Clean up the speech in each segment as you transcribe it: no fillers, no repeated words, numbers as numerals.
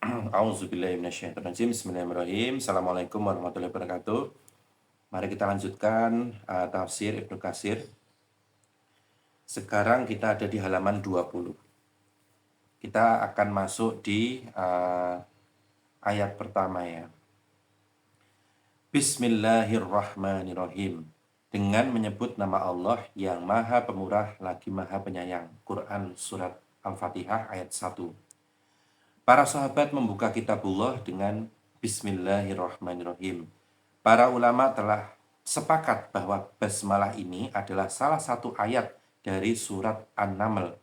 Auzubillahi minasyaitonirrajim. Bismillahirrahmanirrahim. Assalamualaikum warahmatullahi wabarakatuh. Mari kita lanjutkan tafsir Ibnu Katsir. Sekarang kita ada di halaman 20. Kita akan masuk di ayat pertama ya. Bismillahirrahmanirrahim. Dengan menyebut nama Allah yang Maha Pemurah lagi Maha Penyayang. Quran surat Al-Fatihah ayat 1. Para sahabat membuka kitabullah dengan Bismillahirrahmanirrahim. Para ulama telah sepakat bahwa basmalah ini adalah salah satu ayat dari surat An-Naml.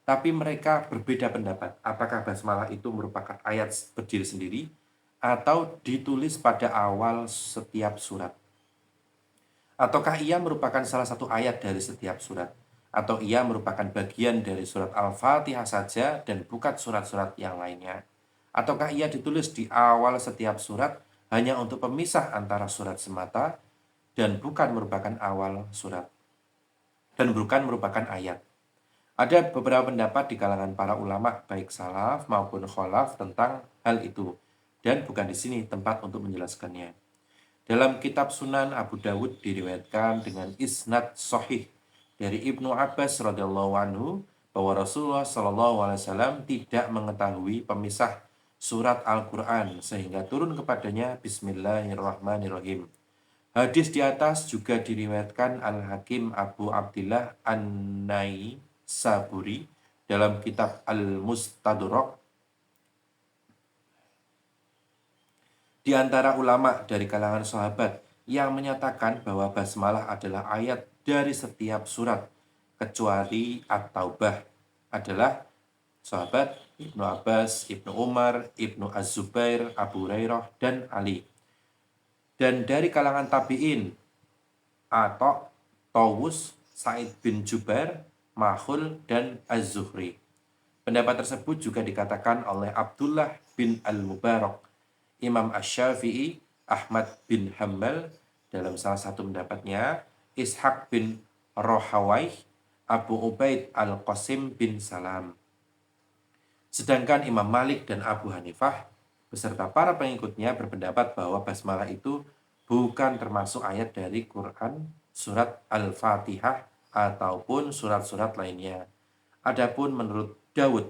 Tapi mereka berbeda pendapat apakah basmalah itu merupakan ayat berdiri sendiri atau ditulis pada awal setiap surat. Ataukah ia merupakan salah satu ayat dari setiap surat. Atau ia merupakan bagian dari surat Al-Fatihah saja dan bukan surat-surat yang lainnya. Ataukah ia ditulis di awal setiap surat hanya untuk pemisah antara surat semata dan bukan merupakan awal surat. Dan bukan merupakan ayat. Ada beberapa pendapat di kalangan para ulama baik salaf maupun kholaf tentang hal itu. Dan bukan di sini tempat untuk menjelaskannya. Dalam kitab Sunan Abu Dawud diriwayatkan dengan isnad sahih dari Ibnu Abbas radhiyallahu anhu bahwa Rasulullah shallallahu alaihi wasallam tidak mengetahui pemisah surat Al-Qur'an sehingga turun kepadanya Bismillahirrahmanirrahim. Hadis di atas juga diriwayatkan Al-Hakim Abu Abdillah An-Naisaburi dalam kitab Al-Mustadrak. Di antara ulama dari kalangan sahabat yang menyatakan bahwa basmalah adalah ayat dari setiap surat kecuali At-Taubah adalah sahabat Ibnu Abbas, Ibnu Umar, Ibnu Az-Zubair, Abu Hurairah, dan Ali. Dan dari kalangan tabi'in atau Tawus, Sa'id bin Jubair, Mahul, dan Az-Zuhri. Pendapat tersebut juga dikatakan oleh Abdullah bin Al-Mubarak, Imam Asy-Syafi'i, Ahmad bin Hanbal dalam salah satu pendapatnya, Ishaq bin Rohawaih, Abu Ubaid Al-Qasim bin Salam. Sedangkan Imam Malik dan Abu Hanifah beserta para pengikutnya berpendapat bahwa basmalah itu bukan termasuk ayat dari Quran, surat Al-Fatihah ataupun surat-surat lainnya. Adapun menurut Dawud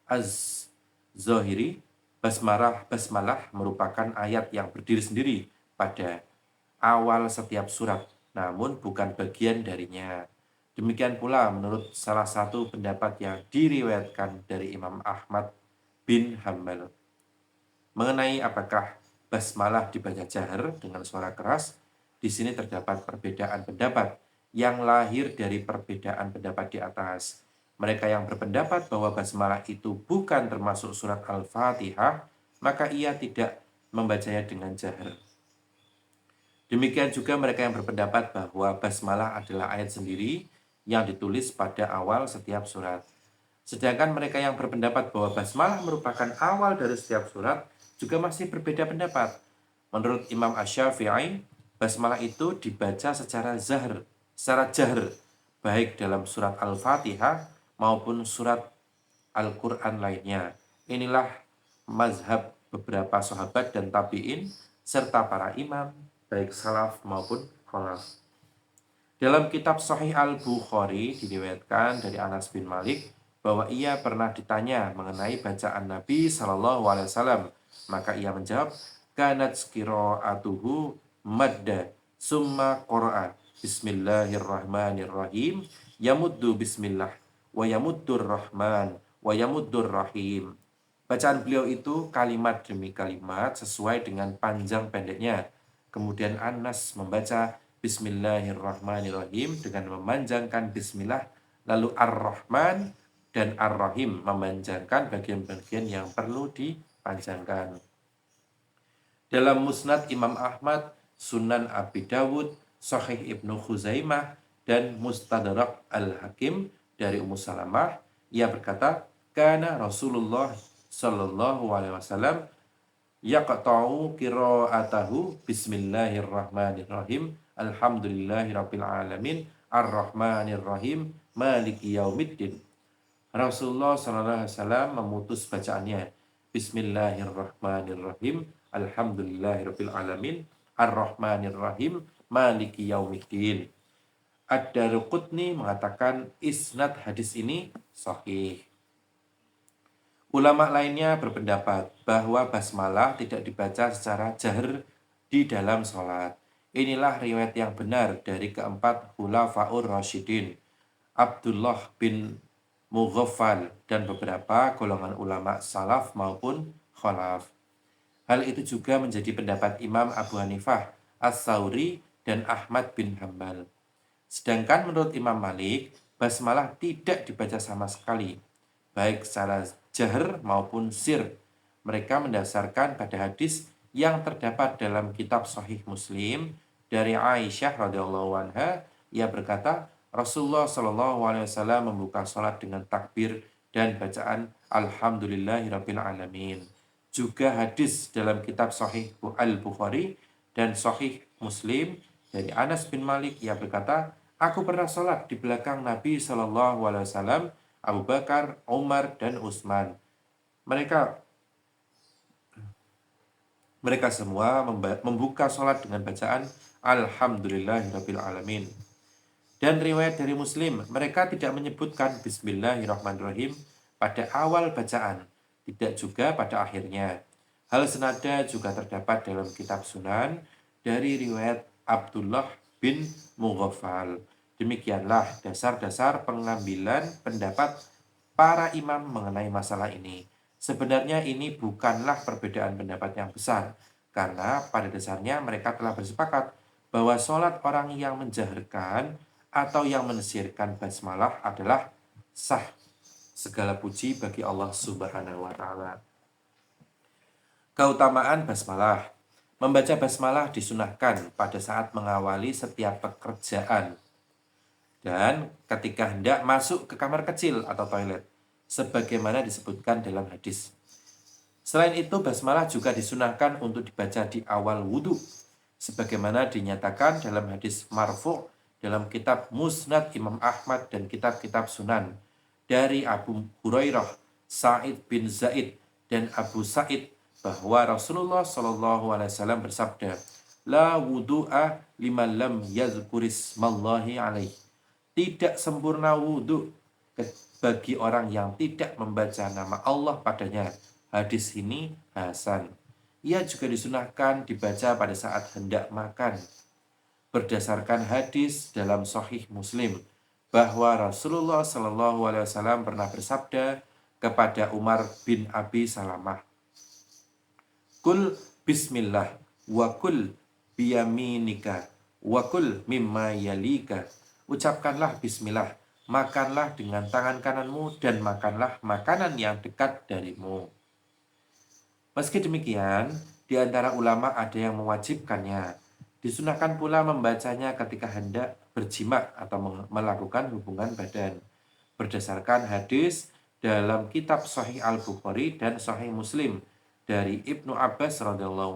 Az-Zahiri, basmalah merupakan ayat yang berdiri sendiri pada awal setiap surat, namun bukan bagian darinya. Demikian pula menurut salah satu pendapat yang diriwayatkan dari Imam Ahmad bin Hanbal. Mengenai apakah basmalah dibaca jahar dengan suara keras, di sini terdapat perbedaan pendapat yang lahir dari perbedaan pendapat di atas. Mereka yang berpendapat bahwa basmalah itu bukan termasuk surat Al-Fatihah, maka ia tidak membacanya dengan jahar. Demikian juga mereka yang berpendapat bahwa basmalah adalah ayat sendiri yang ditulis pada awal setiap surat. Sedangkan mereka yang berpendapat bahwa basmalah merupakan awal dari setiap surat juga masih berbeda pendapat. Menurut Imam Asy-Syafi'i, basmalah itu dibaca secara jahr, baik dalam surat Al-Fatihah maupun surat Al-Quran lainnya. Inilah mazhab beberapa sahabat dan tabi'in serta para imam, baik salaf maupun khalaf. Dalam kitab Sahih Al-Bukhari diriwayatkan dari Anas bin Malik bahwa ia pernah ditanya mengenai bacaan Nabi Shallallahu Alaihi Wasallam, maka ia menjawab, kanat qiraatuhu madda summa qara'a Bismillahirrahmanirrahim yamuddu bismillah wa yamuddur rahman wa yamuddur rahim. Bacaan beliau itu kalimat demi kalimat sesuai dengan panjang pendeknya. Kemudian Anas membaca Bismillahirrahmanirrahim dengan memanjangkan bismillah, lalu Ar-Rahman dan Ar-Rahim memanjangkan bagian-bagian yang perlu dipanjangkan. Dalam Musnad Imam Ahmad, Sunan Abi Dawud, Sahih Ibnu Khuzaimah, dan Mustadrak Al-Hakim dari Ummu Salamah, ia berkata, kana Rasulullah sallallahu alaihi wasallam yaqta'u qira'atahu Bismillahirrahmanirrahim Alhamdulillahirabbil alamin Ar-Rahmanirrahim Maliki yaumiddin. Rasulullah sallallahu alaihi wasallam memutus bacaannya Bismillahirrahmanirrahim. Alhamdulillahirabbil alamin. Ar-Rahmanirrahim. Maliki yaumiddin. Ad-Daruqutni mengatakan isnad hadis ini sahih. Ulama lainnya berpendapat bahwa basmalah tidak dibaca secara jahar di dalam sholat. Inilah riwayat yang benar dari keempat khulafaur rasyidin, Abdullah bin Mughaffal dan beberapa golongan ulama salaf maupun khalaf. Hal itu juga menjadi pendapat Imam Abu Hanifah, As-Sauri, dan Ahmad bin Hambal. Sedangkan menurut Imam Malik, basmalah tidak dibaca sama sekali, baik secara jahar maupun sir. Mereka mendasarkan pada hadis yang terdapat dalam kitab Sahih Muslim dari Aisyah radhiyallahu anha. Ia berkata, Rasulullah shallallahu alaihi wasallam membuka salat dengan takbir dan bacaan Alhamdulillahirabbil alamin. Juga hadis dalam kitab Sahih Al-Bukhari dan Sahih Muslim dari Anas bin Malik, ia berkata, aku pernah sholat di belakang Nabi Shallallahu Alaihi Wasallam, Abu Bakar, Umar, dan Utsman. Mereka semua membuka sholat dengan bacaan Alhamdulillahirabbil alamin. Dan riwayat dari Muslim, mereka tidak menyebutkan Bismillahirrahmanirrahim pada awal bacaan, tidak juga pada akhirnya. Hal senada juga terdapat dalam kitab Sunan dari riwayat Abdullah bin Mughaffal. Demikianlah dasar-dasar pengambilan pendapat para imam mengenai masalah ini. Sebenarnya ini bukanlah perbedaan pendapat yang besar, karena pada dasarnya mereka telah bersepakat bahwa sholat orang yang menjaharkan atau yang mensiarkan basmalah adalah sah. Segala puji bagi Allah Subhanahu wa taala. Keutamaan basmalah. Membaca basmalah disunahkan pada saat mengawali setiap pekerjaan dan ketika hendak masuk ke kamar kecil atau toilet, sebagaimana disebutkan dalam hadis. Selain itu, basmalah juga disunahkan untuk dibaca di awal wudhu, sebagaimana dinyatakan dalam hadis marfu' dalam kitab Musnad Imam Ahmad dan kitab-kitab Sunan dari Abu Hurairah, Sa'id bin Zaid, dan Abu Sa'id bahwa Rasulullah Shallallahu Alaihi Wasallam bersabda, la wudu'a liman lam yazkurismallahi alaih. Tidak sempurna wudhu bagi orang yang tidak membaca nama Allah padanya. Hadis ini hasan. Ia juga disunahkan dibaca pada saat hendak makan. Berdasarkan hadis dalam Sahih Muslim bahwa Rasulullah Shallallahu Alaihi Wasallam pernah bersabda kepada Umar bin Abi Salamah, Kul bismillah wa kul biyaminika wa kul mimma yalika. Ucapkanlah bismillah, makanlah dengan tangan kananmu dan makanlah makanan yang dekat darimu. Meski demikian, di antara ulama ada yang mewajibkannya. Disunahkan pula membacanya ketika hendak berjima atau melakukan hubungan badan. Berdasarkan hadis dalam kitab Sahih Al-Bukhari dan Sahih Muslim dari Ibnu Abbas radhiyallahu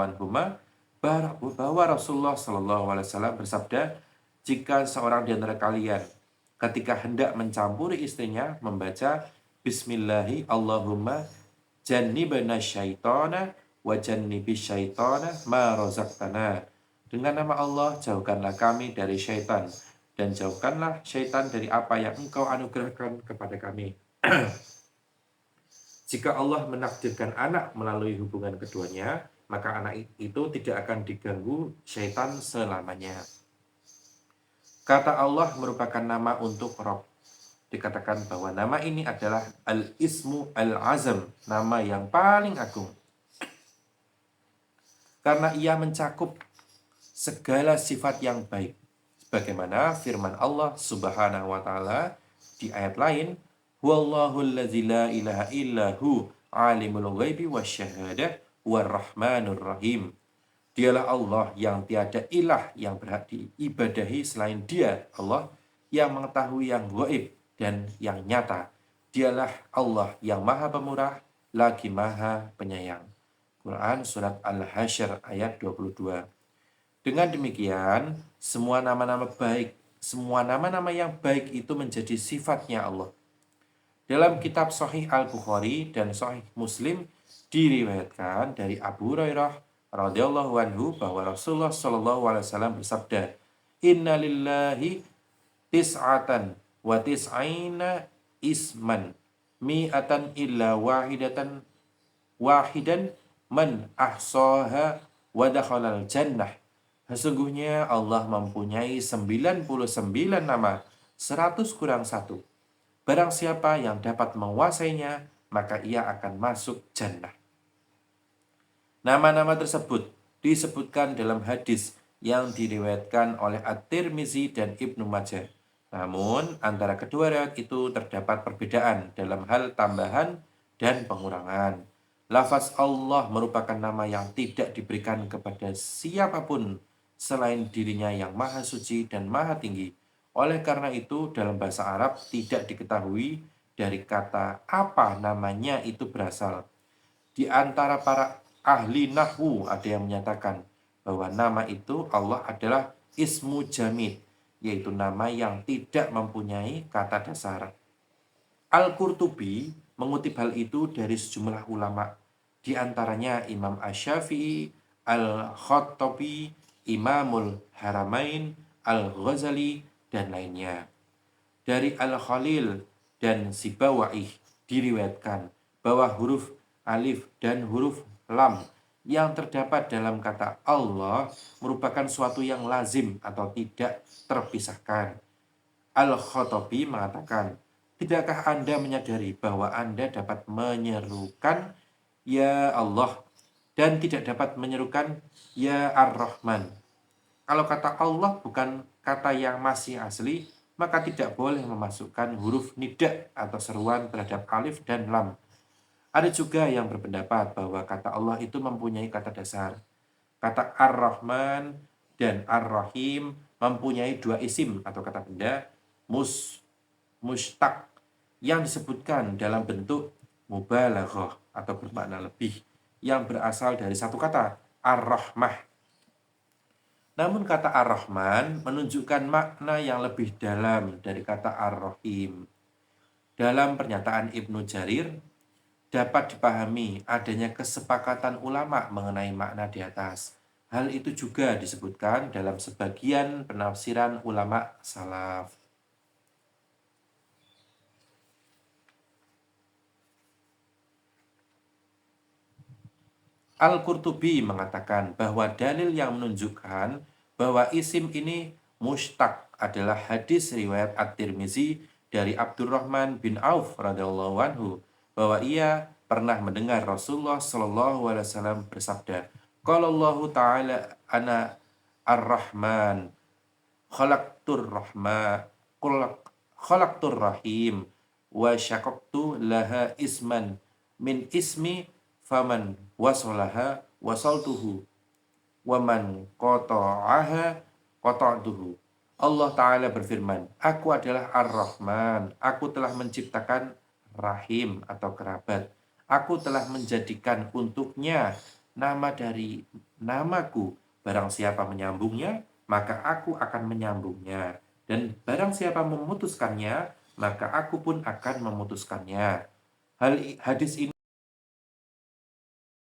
anhuma bahwa Rasulullah Shallallahu Alaihi Wasallam bersabda, jika seorang di antara kalian ketika hendak mencampuri istrinya membaca Bismillahi Allahumma jannibna syaitana wa jannibi syaitana ma razaqtana. Dengan nama Allah jauhkanlah kami dari syaitan dan jauhkanlah syaitan dari apa yang engkau anugerahkan kepada kami. Jika Allah menakdirkan anak melalui hubungan keduanya, maka anak itu tidak akan diganggu syaitan selamanya. Kata Allah merupakan nama untuk Rabb. Dikatakan bahwa nama ini adalah Al-Ismu Al-Azam, nama yang paling agung. Karena ia mencakup segala sifat yang baik. Sebagaimana firman Allah Subhanahu wa taala di ayat lain, Huwallahu allazi la ilaha illahu alimul ghaibi wasyahadah warrahmanur rahim. Dialah Allah yang tiada ilah yang berhak diibadahi selain Dia, Allah yang mengetahui yang gaib dan yang nyata. Dialah Allah yang Maha Pemurah lagi Maha Penyayang. Quran Surat Al-Hasyr ayat 22. Dengan demikian, semua nama-nama yang baik itu menjadi sifatnya Allah. Dalam kitab Sahih Al-Bukhari dan Sahih Muslim diriwayatkan dari Abu Hurairah radhiyallahu anhu bahwa Rasulullah shallallahu alaihi wasallam bersabda, "Inna lillahi tis'atan wa tis'aina isman mi'atan illa wahidan man ahsaha wa dakhalal jannah." Sesungguhnya Allah mempunyai 99 nama, 100 kurang satu. Barang siapa yang dapat menguasainya, maka ia akan masuk jannah. Nama-nama tersebut disebutkan dalam hadis yang diriwayatkan oleh At-Tirmizi dan Ibnu Majah. Namun, antara kedua riwayat itu terdapat perbedaan dalam hal tambahan dan pengurangan. Lafaz Allah merupakan nama yang tidak diberikan kepada siapapun selain dirinya yang maha suci dan maha tinggi. Oleh karena itu, dalam bahasa Arab tidak diketahui dari kata apa namanya itu berasal. Di antara para ahli nahwu ada yang menyatakan bahwa nama itu Allah adalah ismu jamid, yaitu nama yang tidak mempunyai kata dasar. Al-Qurtubi mengutip hal itu dari sejumlah ulama, di antaranya Imam Asy-Syafi'i, Al-Khattabi, Imamul Haramain, Al-Ghazali, dan lainnya. Dari Al-Khalil dan Sibawaihi diriwayatkan bahwa huruf alif dan huruf lam yang terdapat dalam kata Allah merupakan suatu yang lazim atau tidak terpisahkan. Al-Khattabi mengatakan, "Tidakkah Anda menyadari bahwa Anda dapat menyerukan Ya Allah dan tidak dapat menyerukan Ya Ar-Rahman? Kalau kata Allah bukan kata yang masih asli, maka tidak boleh memasukkan huruf nida atau seruan terhadap alif dan lam." Ada juga yang berpendapat bahwa kata Allah itu mempunyai kata dasar. Kata Ar-Rahman dan Ar-Rahim mempunyai dua isim atau kata benda mustaq yang disebutkan dalam bentuk mubalaghah atau bermakna lebih yang berasal dari satu kata, Ar-Rahmah. Namun kata Ar-Rahman menunjukkan makna yang lebih dalam dari kata Ar-Rahim. Dalam pernyataan Ibnu Jarir, dapat dipahami adanya kesepakatan ulama mengenai makna di atas. Hal itu juga disebutkan dalam sebagian penafsiran ulama salaf. Al-Qurtubi mengatakan bahwa dalil yang menunjukkan bahwa isim ini mustaq adalah hadis riwayat At-Tirmizi dari Abdurrahman bin Auf radhiyallahu anhu bahwa ia pernah mendengar Rasulullah Shallallahu alaihi wasallam bersabda, "Qala Allah Ta'ala ana Ar-Rahman khalaqtur rahma khalaqtur rahim wa syaqaqtu laha isman min ismi faman wasolaha wasaltuhu waman qata'aha qata'tuhu." Allah Ta'ala berfirman, "Aku adalah Ar-Rahman, aku telah menciptakan rahim atau kerabat. Aku telah menjadikan untuknya nama dari namaku. Barang siapa menyambungnya, maka aku akan menyambungnya. Dan barang siapa memutuskannya, maka aku pun akan memutuskannya." Hadis ini